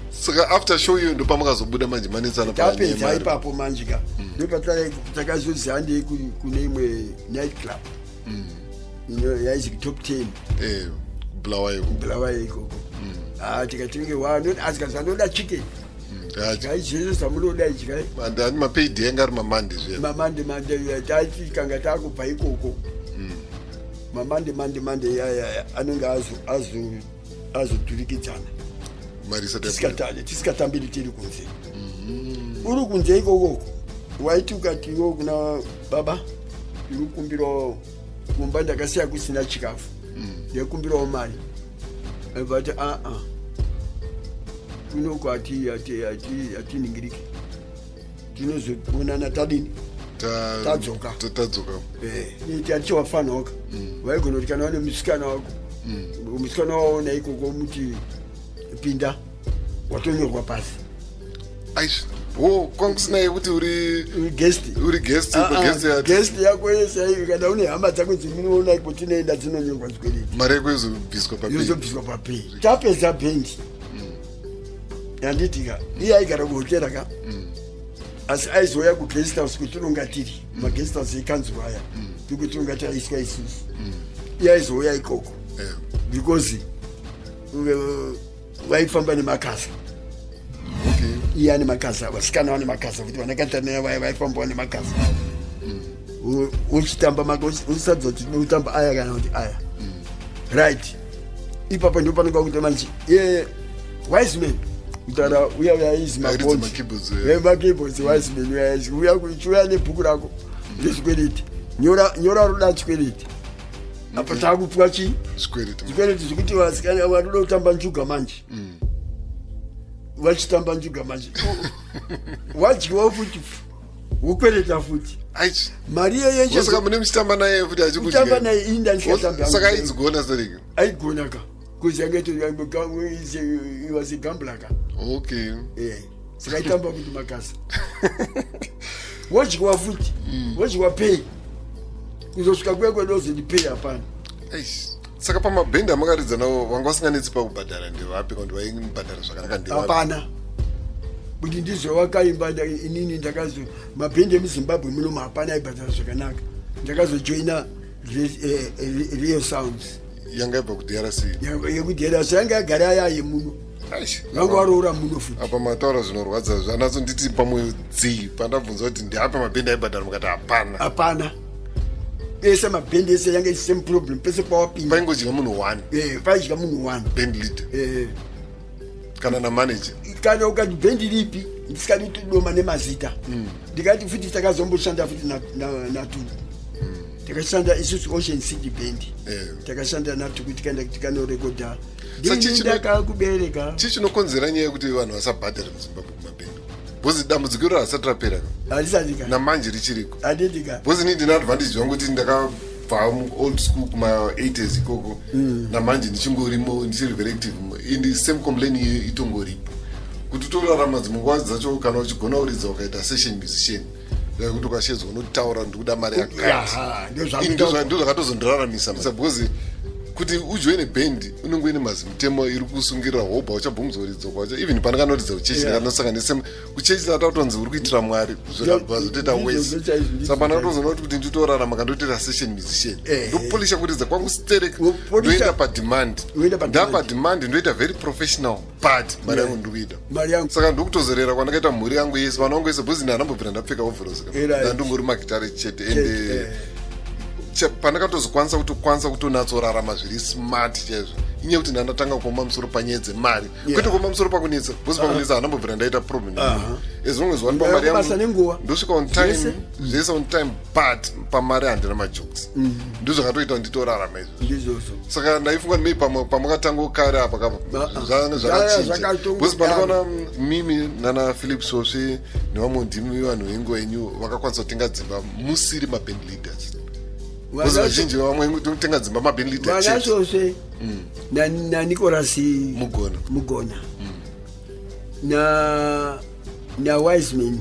[SPEAKER 1] saka after show iyo ndo pamakazobuda manje manetsana
[SPEAKER 2] tapedza ipapo manjika ndopatakazoziva ndei kune imwe night club yaizi top 10 Bulawayo ikoko tikatinge asikazanoda chicken aizvezesa munoda ichikai
[SPEAKER 1] andani mapaid anga ari mamande
[SPEAKER 2] mamande tatikanga takubva ikoko mamande anenge azoturikidzana tisikatambiri tiri kunze uri kunze ikoko waiti ukatiwo kuna baba iri kukumbirawo kumba ndakasiya kusina chikafu ndekumbirawo mari vati kunoko hatiningiriki tinozoonana tadini tadzoka hatichiwafanhoka vaigona kuti kana wane musikana wako musikana waona ikoko muti pinda watonyorwa pasi
[SPEAKER 1] kwangusinai kuti uri guest
[SPEAKER 2] yako yese kana une hama dzako dziminoona ipo tinoenda dzinonyorwa zvikwereti
[SPEAKER 1] mari yako yozobviswa
[SPEAKER 2] papei tapedza bhendi yanditika iye aigara kuhotera ka asi aizouya kuguest house kuti tinonga tiri maguest house ekanzuro aya pekuti tinonga taiswa isusu iye aizouya ikoko because vaifamba nemakasa.
[SPEAKER 1] Okay.
[SPEAKER 2] Iye ane makasa, vasikana vane makasa, kuti vanakatana vaifambawo nemakasa. Uchitamba usadza kuti unotamba aya kana kuti aya. Right. Ipapo ndipo panenge kuti manje wise man utara uya is my boss. Keyboards wise man uya nebhuku rako ndezvikwereti. Nyora ruda chikwereti. Apa takupwa chi? Chikwereti zvikuti vasikana vanoda kutamba njuga manje. Vachitamba njuga manje. Wadyiwa futi. Ukwereta futi.
[SPEAKER 1] Aichi.
[SPEAKER 2] Maria yenje.
[SPEAKER 1] Saka mune mchitamba naye futi achikudya.
[SPEAKER 2] Mchitamba naye inda ndikatamba.
[SPEAKER 1] Saka aidzigona sereke.
[SPEAKER 2] Aigona ka. Kuziangeto he was a gambler ka.
[SPEAKER 1] Okay.
[SPEAKER 2] Saka itamba kuti makasa. Wadyiwa futi. Wadyiwa pay. Kuzosvika kwekwedozi ndipay hapana.
[SPEAKER 1] Aichi. Saka pamabhendi amakaridza nawo vanga vasinganetsi pakubhadhara ndevapi kandi vaimubhadhara zvakanaka ndevapi?
[SPEAKER 2] Hapana. Kuti ndizvo wakaimba inini ndakazo mabhendi emuZimbabwe muno hapana aibhadhara zvakanaka. Ndakazojoina Real Sounds.
[SPEAKER 1] Yanga ibva kuDRC.
[SPEAKER 2] DRC yanga yagara yaye muno.
[SPEAKER 1] Aichi.
[SPEAKER 2] Vanga varoora muno futi.
[SPEAKER 1] Apa mataura zvinorwadza zvanazo nditi pamwe dzii pandabvunza kuti ndiape mabhendi aibhadhara mukati hapana.
[SPEAKER 2] Hapana. Ese mabhendi ese yanga isi same problem pese pawapinda.
[SPEAKER 1] Paingodya munhu 1.
[SPEAKER 2] Paidya munhu 1.
[SPEAKER 1] Band leader. Kana na manager.
[SPEAKER 2] Kana ukati bhendi ripi ndisikati tudoma nemazita. Ndikati futi takazomboshanda futi na tu. Takashanda isusu Ocean City Band. Takashanda na tu kuti tikano recorda. Ndaka kubereka.
[SPEAKER 1] Chichinokonzera nyaya yekuti vanhu vasabhadhara muZimbabwe kumabhendi. Bhozi dambudziko rasati rapera.
[SPEAKER 2] Alisazika.
[SPEAKER 1] Namanje richiriko.
[SPEAKER 2] Adidika.
[SPEAKER 1] Bhozi ndine advantage yangu kuti ndakabva old school kuma 80s ikoko. Namanje ndichingorimo ndichiri very active. In same complaint itongoripo. Kuti torarama dzimunguva dzacho kana uchigona uridza ukaita session musician. Kuti ukashedzwa unotaura ndikuda mari yakati. Ndizvo zvakatozondoraramisa bhozi kuti ujoine band unenge ine mazimutemo iri kusungirira hoba uchabvumzoridza kwacho even panakanoridza uchechi kanosanganisa kuchechi atatonzi uri kuitira mwari zvotoita wese saka panakatozona kuti nditorarama kandotoita session musician ndopolisha kuridza kwangu sterek ndoenda pademand ndapademand ndoita very professional but mari yangu ndikuita saka ndokutozorera kwandakaita mhuri yangu yese vana vangu yese bhozi ndandambobvira ndapfeka ovhorosi ndandongori magitare chete ende panakatozokwanisa kutokwanisa kutonatsorarama zviri smart chaizvo inyaya kuti ndandatanga kuoma musoro panyaya dzemari kwete kuoma musoro pakunetsa bhozi pakunetsa handambobvira ndaita problem as long as wanipa mari yangu ndosvika on time zvese on time but pamari handina majokes ndozvakatoita nditorarama izvo saka ndaifunga mei pamakatanga kare apa kapa zvanga zvakachinja bhozi pandakaona mimi nana Philip Sosve nevamwe ndimi vanhu venguva yenyu vakakwanisa kutenga dzimba musiri maband leaders. Kuzi vazhinji vamwe totenga dzimba maband leaders.
[SPEAKER 2] Vanasose na Nicholas Mugona. Na Wiseman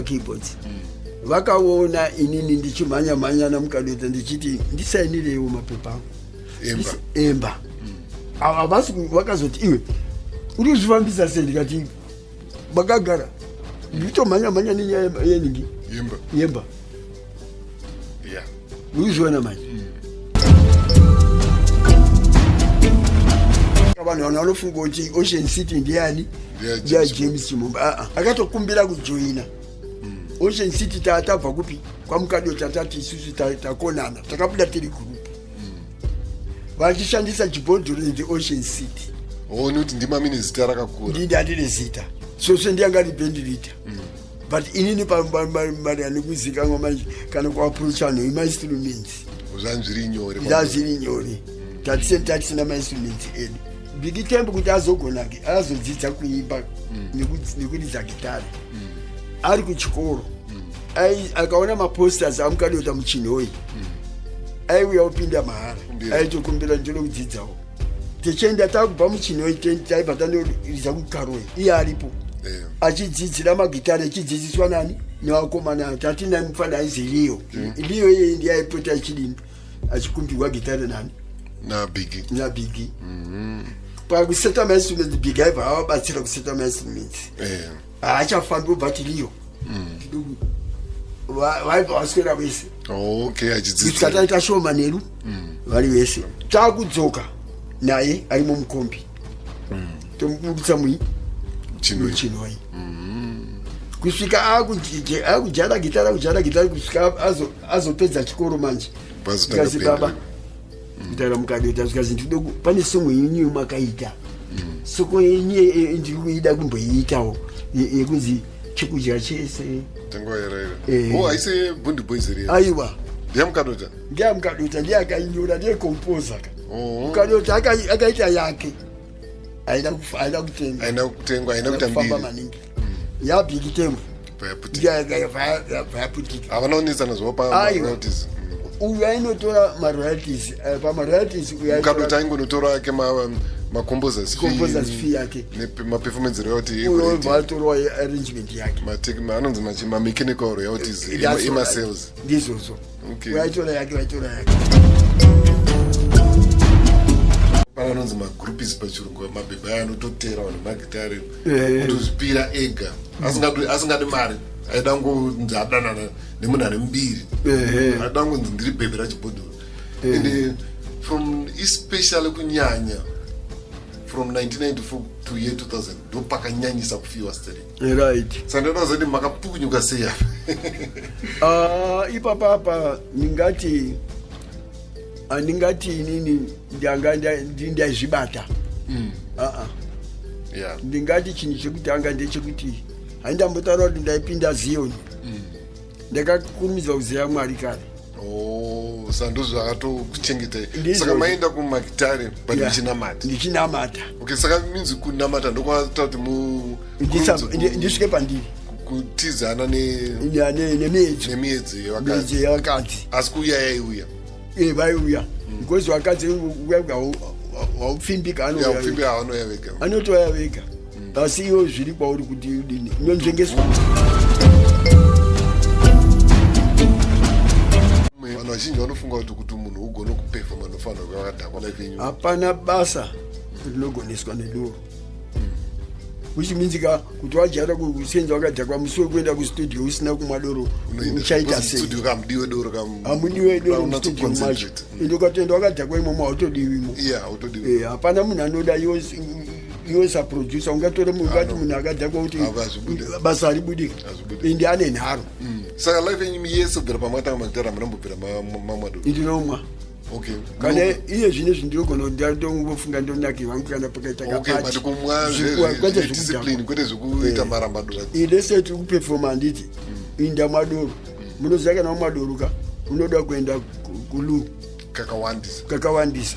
[SPEAKER 2] keyboards. Vakaona inini ndichimhanya namukadota ndichiti ndisainirewo mapepa. Emba. Avasi vakazoti iwe uri kuzvifambisa sei ndikati vakagara nditomhanya nenyaya yeningi yemba uizviona manje vanhu vanofunga kuti Ocean City ndiani ndiya James Chimumba akatokumbira kujoina Ocean City tabva kupi kwamukadota tati isusu takonana takabuda tiri group vachishandisa chibhodhoro Ocean City
[SPEAKER 1] kuti ndimamine zita rakakura
[SPEAKER 2] ndandine zita sose ndiyangari band leader but inini pamari anikuzikanwa manje kana kuapproach anhu ima-instruments
[SPEAKER 1] zviri
[SPEAKER 2] nyore tatisina ma-instruments edu Big Temple kuti azogonake azodzidza kuimba nekuridza gitari ari kuchikoro akaona maposters amukadota muchinhoi aiuya upinda mahara aitokumbira ndiro kudzidzawo tichienda takubva muchinhoi taibva tanoridza kukaroi iye aripo achidzidzira magitari achidzidziswa nani nevakomana tatina mufana aizi Leo yeye ndiye aipota achidini achikumbirwa gitari nani na Biggie pakuseta ma-instruments Biggie aibva avabatsira kuseta ma-instruments haachafambi ubvati Leo vaibva vaswera vese tikataita shoma neru vari vese takudzoka naye arimo mukombi tomubudisa muchinoi kusvika akujara gitara kusvika azopedza chikoro manje zikazi baba kutaura mukadota zikazi ndidogo pane songo yenyu makaita soko yenyu ndiri kuida kumboiitawo yekunzi chekudya chese
[SPEAKER 1] aise Bundi Boys
[SPEAKER 2] aiwa
[SPEAKER 1] ndiyamukadota
[SPEAKER 2] ndiye akainyora ndiye composer mukadota akaita yake aina kutengwa
[SPEAKER 1] aina kuita mbiri
[SPEAKER 2] maningi yabhiki tembo vayaputika
[SPEAKER 1] avanaonesana zvo paroyalties
[SPEAKER 2] uyu ainotora maroyalties pamaroyalties
[SPEAKER 1] mukadota aingonotora ake
[SPEAKER 2] composers fee yake
[SPEAKER 1] maperformance royalty
[SPEAKER 2] vatorwa arrangement yake
[SPEAKER 1] anonzi mamechanical royalties emasales
[SPEAKER 2] ndizozo vaitora yake
[SPEAKER 1] pananonzi magroups pachirungu mabhebha aya anototera vanhu magitari kutozvipira ega asingadi mari aida ngonzi adanana nemunhu ane mbiri aida ngonzi ndiri bhebhe rachibhodhoro and from especially kunyanya from 1994 to year 2000 ndopakanyanyisa kufiwa sterling
[SPEAKER 2] right
[SPEAKER 1] saka ndinoda zoti makapukunyuka sei apa
[SPEAKER 2] ipapapa handingati inini ndazvibata ndingati chinhu chekutanga ndechekuti handambotaura kuti ndaipinda zioni ndakakurumidza kuziva Mwari kare
[SPEAKER 1] sandozvo akatokuchengetai saka maenda kumagitare but ndichinamata okay saka minzi kunamata ndokwata kuti
[SPEAKER 2] ndisvike pandiri
[SPEAKER 1] kutizana
[SPEAKER 2] nemiedzi yevakadzi
[SPEAKER 1] asi kuuya yaiuya
[SPEAKER 2] vaiuya because vakadzi waupfimbika
[SPEAKER 1] anoya vega
[SPEAKER 2] anotoya vega asi iwo zviri kwauri kuti udini inonzvengeswa
[SPEAKER 1] vanhu vazhinji vanofunga kuti munhu ugone kupefoma nofanira kuva vakadhakwa life yenyu
[SPEAKER 2] hapana basa rinogoneswa nedoro which means kuti wajara kusenza wakadhakwa musi wekuenda kustudio usina kumwa doro uchaita sei hamudiwe doro mustudio macho ende ukatoenda wakadhakwa imomo hautodiwimo hapana munhu anoda iwe saproducer ungatore ungati munhu akadhakwa kuti basa haribudika ende ane nharo
[SPEAKER 1] saka life yenyu yese kubvira pamatanga magitara munambobvira mamwa doro
[SPEAKER 2] ndinomwa okay kana iye zvine zvindirogona ndatongofunga ndonakirwa kana pakaita
[SPEAKER 1] kapati discipline kwete zvekuita marambadora
[SPEAKER 2] ilese tiri kuperforma handiti inda madoro munoziva kana wamadoroka unoda kuenda kulu kakawandisa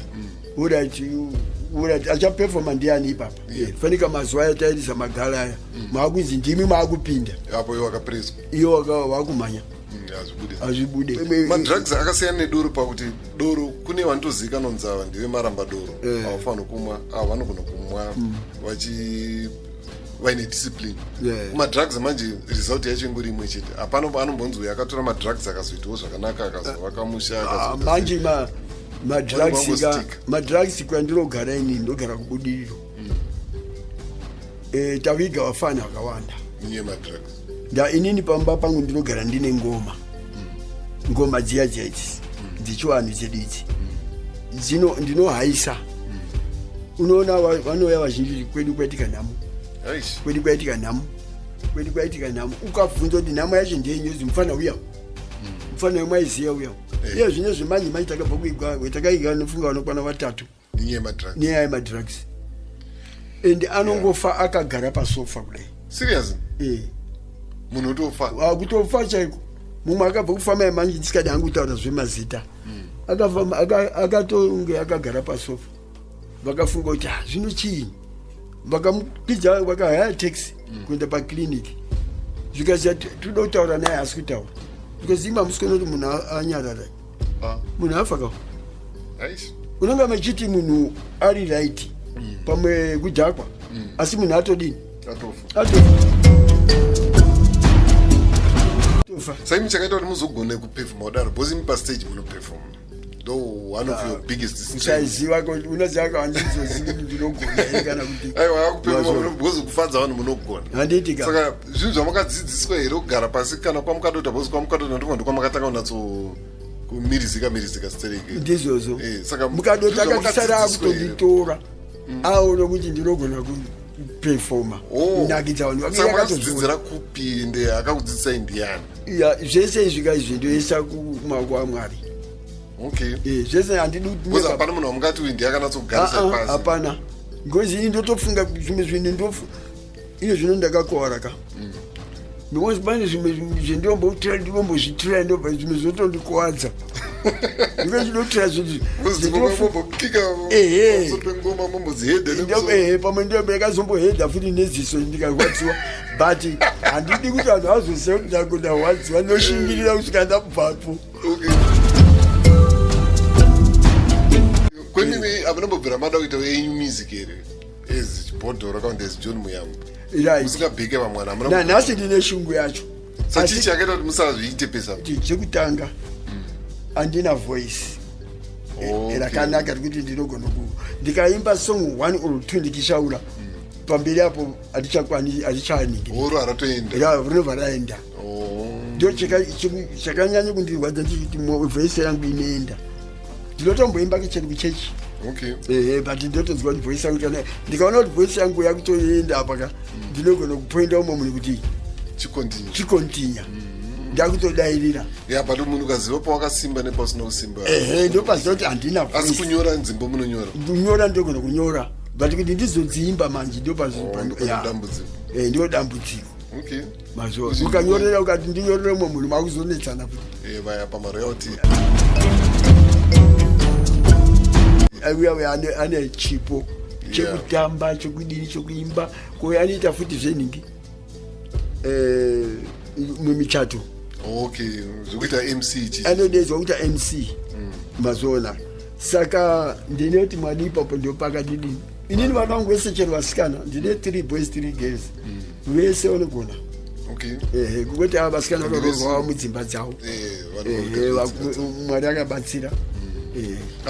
[SPEAKER 2] urati achaperforma ndiani ipapa fanika mazuva ayatairisa magara aya maakunzi ndimi maakupinda
[SPEAKER 1] apo iwo akapreswa
[SPEAKER 2] iwo wakumhanya azvibude
[SPEAKER 1] madrugs akasiyana nedoro pakuti doro kune vanotozivikanwa kunzi ava ndive maramba doro avafanira kumwa ava vanogona kumwa vaine discipline kumadrugs manje result yacho ingori imwe chete hapana anombonzi uyo akatora madrugs akazoitawo zvakanaka akazovaka musha
[SPEAKER 2] manje madrugs kwandirogara ini ndogara kubudiriro taviga vafana vakawanda inini pamba pangu ndinogara ndine ngoma dziya idzi dzichivanhu chedu idzi ndinohaisa unoona vanouya vazhinji kwedu kwaitika nhamo ukabvunza kuti nhamo yacho ndeyenyozi mufana uya mufana wemwaiziya uya iyo zvine zvimanje manje takabva kuigwa wetakaiga nofunga vanokwana vatatu nenyaya yemadrugs and anongofa akagara pasofa kudai
[SPEAKER 1] serious munhu utofa
[SPEAKER 2] kutofa chaiko mumwe akabva kufamba manje tisikadi hangu kutaura zvemazita akatonge akagara pasofa vakafunga kuti zvino chiini vakamupidza vakahaya taxi kuenda paclinic zvikazia toda kutaura naye asi kutaura because ima musikona kuti munhu anyarara munhu afa kao unonga machiti munhu ari right pamwe kudhakwa asi munhu atodini
[SPEAKER 1] saimi chakaita kuti muzogone kuperforma kudaro because imi pastage munoperforma though one of your biggest
[SPEAKER 2] usaiziva kuti unoziva kawandizozivi ndinogona kana kuti
[SPEAKER 1] aiwa akuperforma because kufadza vanhu munogona
[SPEAKER 2] handiti ka
[SPEAKER 1] saka zvinhu zvamakadzidziswa here kugara pasi kana kwamukadota because kwamukadota ndiko ndokwamakatanga unatso kumirizika stereke
[SPEAKER 2] ndizvozvo saka mukadota akasara akutonditora aona kuti ndinogona kuperforma nakidza vanhu
[SPEAKER 1] vakadzira kupi ende akakudzidzisa indiana
[SPEAKER 2] zvese izvi kaizvi ndoisa kumaoko aMwari.
[SPEAKER 1] Okay.
[SPEAKER 2] Zvese handidi
[SPEAKER 1] kuti hapana munhu wamungati uyu ndiye akanatsogarisa pasi.
[SPEAKER 2] Hapana. Ngozi ini ndotofunga zvimwe zvinhu ino zvino ndakakuwara ka. Because pane zvimwe ndinombozvitira ndobva zvimwe zvotondikuwadza. Ndiko ndinotira pamwe ndakazombohedha futi neziso ndikarwadziwa but handidi kuti vanhu vazoziva kuti ndakundarwadziwa noshingirira kusvika ndabvapo.
[SPEAKER 1] Kwenini amunambobvira mada kuita wenyu music here as Chibhodhoro kana as John Muyambo musingabheke vamwana
[SPEAKER 2] nhasi ndine shungu yacho
[SPEAKER 1] sati chakaita kuti musazviite pesa
[SPEAKER 2] chekutanga handina voice rakanaka rekuti ndinogona ndikaimba song 1 or 2 ndichishaura pamberi apo hatichaningi
[SPEAKER 1] oro haratoenda
[SPEAKER 2] rinobva raenda ndo chakanyanya kundirwadza ndichiti voice yangu inoenda ndinotomboimba kicheni kuchechi but ndinotozwa kuti voice yangu ndikaona kuti voice yangu yakutoenda apaka ndinogona kupoinda umwe munhu kuti chikontinya ndakutodairira
[SPEAKER 1] but munhu ukaziva pawakasimba nepasina kusimba
[SPEAKER 2] ndopaziva kuti handina
[SPEAKER 1] asi kunyora nzimbo munonyora
[SPEAKER 2] kunyora ndogona kunyora but kuti ndizodziimba manje ndo dambudziko mazuva ukanyorera ukati ndinyorere umwe munhu makuzonetsana kuti
[SPEAKER 1] vaya pamaroyalty
[SPEAKER 2] aiuya ane chipo chekutamba chekudini chekuimba koyo anoita futi zvenhingi mumichato
[SPEAKER 1] zvekuita MC
[SPEAKER 2] anodedzwa kuita MC mazona saka ndinoti mwadi ipapo ndio pakadidini inini vana vangu vese chero vasikana ndine 3 boys 3 girls vese vanogona kuti ava vasikana vakarorwa mudzimba dzavo mwari akabatsira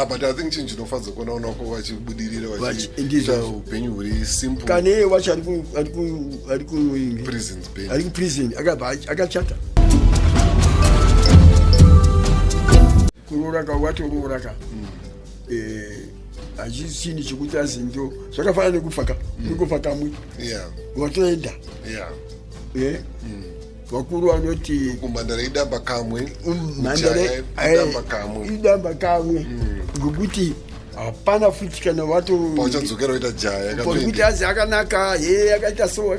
[SPEAKER 1] but I think chinhu chinofadza kuona unako vachibudirira vachiita upenyu huri simple
[SPEAKER 2] kana iye wacho ari kuprison akachata kurooraka watorooraka hachisini chekuti azindo zvakafanana nekufaka nekufa kamwe watoenda vakuru vanoti
[SPEAKER 1] kumhandara idamba kamwe
[SPEAKER 2] idamba kamwe ngokuti hapana futi kana
[SPEAKER 1] wachadzokera waita
[SPEAKER 2] jayapoti azi akanaka akaita so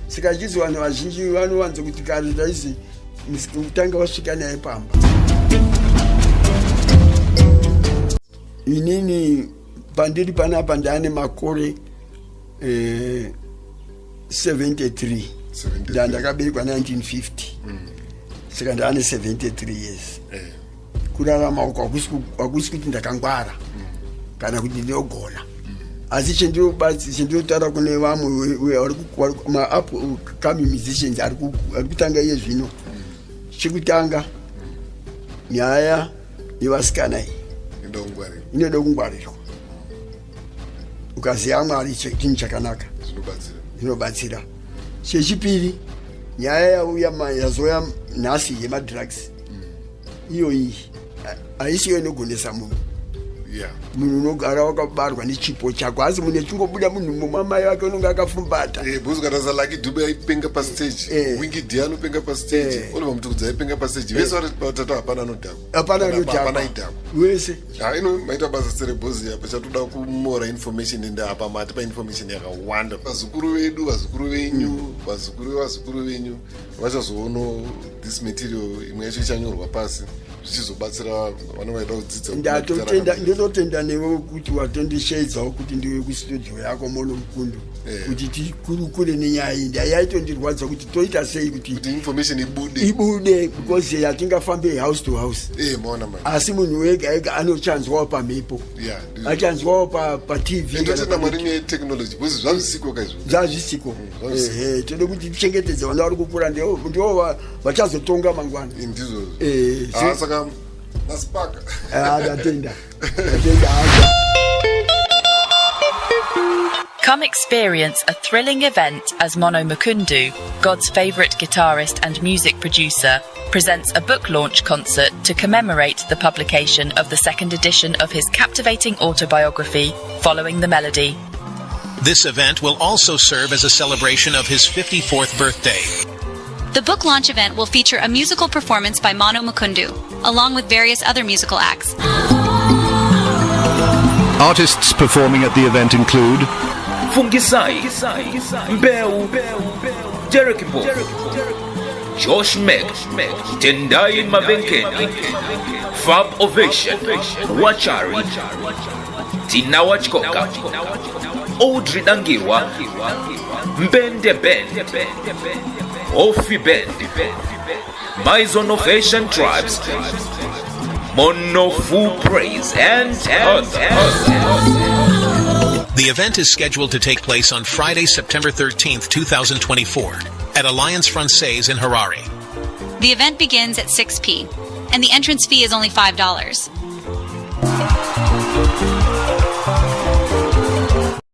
[SPEAKER 2] saka achizi vanhu vazhinji vanovanza kuti kare taisi kutanga wasvika naye pamba inini pandiri panapa ndane makore 73 ndakaberekwa 1950 saka ndane 73 years kurarama uko hakusi kuti ndakangwara kana kuti ndinogona asi chendinotaura kune vamwe maupcoming musicians ari kutanga iye zvino chekutanga nyaya yevasikana iyi inoda kungwarirwa ukaziva Mwari chinhu chakanaka zvinobatsira. Chechipiri nyaya yazoya nhasi yemadrugs iyo iyi haisiyo inogonesa munhu munhu unogara wakabarwa nechipo chako asi munhu echingobuda munhu mumamai wake unonge akafumbata
[SPEAKER 1] buzukataza Lucky Dube aipenga pastage Wingy D anopenga pastage Oliver Mtukudzi aipenga pastage vese vari patatu hapana idhako
[SPEAKER 2] wese
[SPEAKER 1] ino maita basa serebhozi apa chatoda kumora information ende apa mati painformation yakawanda vazukuru vedu vazukuru venyu vachazoona this material imwe yacho ichanyorwa pasi zvichizobatsira vanenge vaida kudzidza.
[SPEAKER 2] Ndinotenda newe kuti watondishedzawo kuti ndiwe kustudio yako Mono Mukundu kuti tikurukure nenyaya iyi yaitondirwadza kuti toita sei kuti
[SPEAKER 1] information
[SPEAKER 2] ibude because yatingafambe house to house asi munhu wega ega anochanzwawo pamhepo achanzwawo paTV
[SPEAKER 1] ndotenda Mwari netechnology because zvazvisiko kaizvo
[SPEAKER 2] zvazvisiko tode kuti tichengetedze vana vari kukura ndiwo vachazotonga mangwana
[SPEAKER 1] ndizvo saka nasipaka
[SPEAKER 2] ndatenda
[SPEAKER 7] Come experience a thrilling event as Mono Mukundu, God's favourite guitarist and music producer, presents a book launch concert to commemorate the publication of the second edition of his captivating autobiography, Following the Melody.
[SPEAKER 8] This event will also serve as a celebration of his 54th birthday.
[SPEAKER 9] The book launch event will feature a musical performance by Mono Mukundu, along with various other musical acts.
[SPEAKER 10] Artists performing at the event include
[SPEAKER 11] Fungisai, Mbeu, Jericho, Josh Meg, Tendai Mavenkeni, Fab Ovation, Wachari, Tina Wachkoka, Audrey Dangiwa, Mbende Ben, Ofi Ben, Maison of Asian Tribes, Mono Full Praise, and others.
[SPEAKER 8] The event is scheduled to take place on Friday, September 13th, 2024, at Alliance Francaise in Harare.
[SPEAKER 9] The event begins at 6 p.m., and the entrance fee is only $5.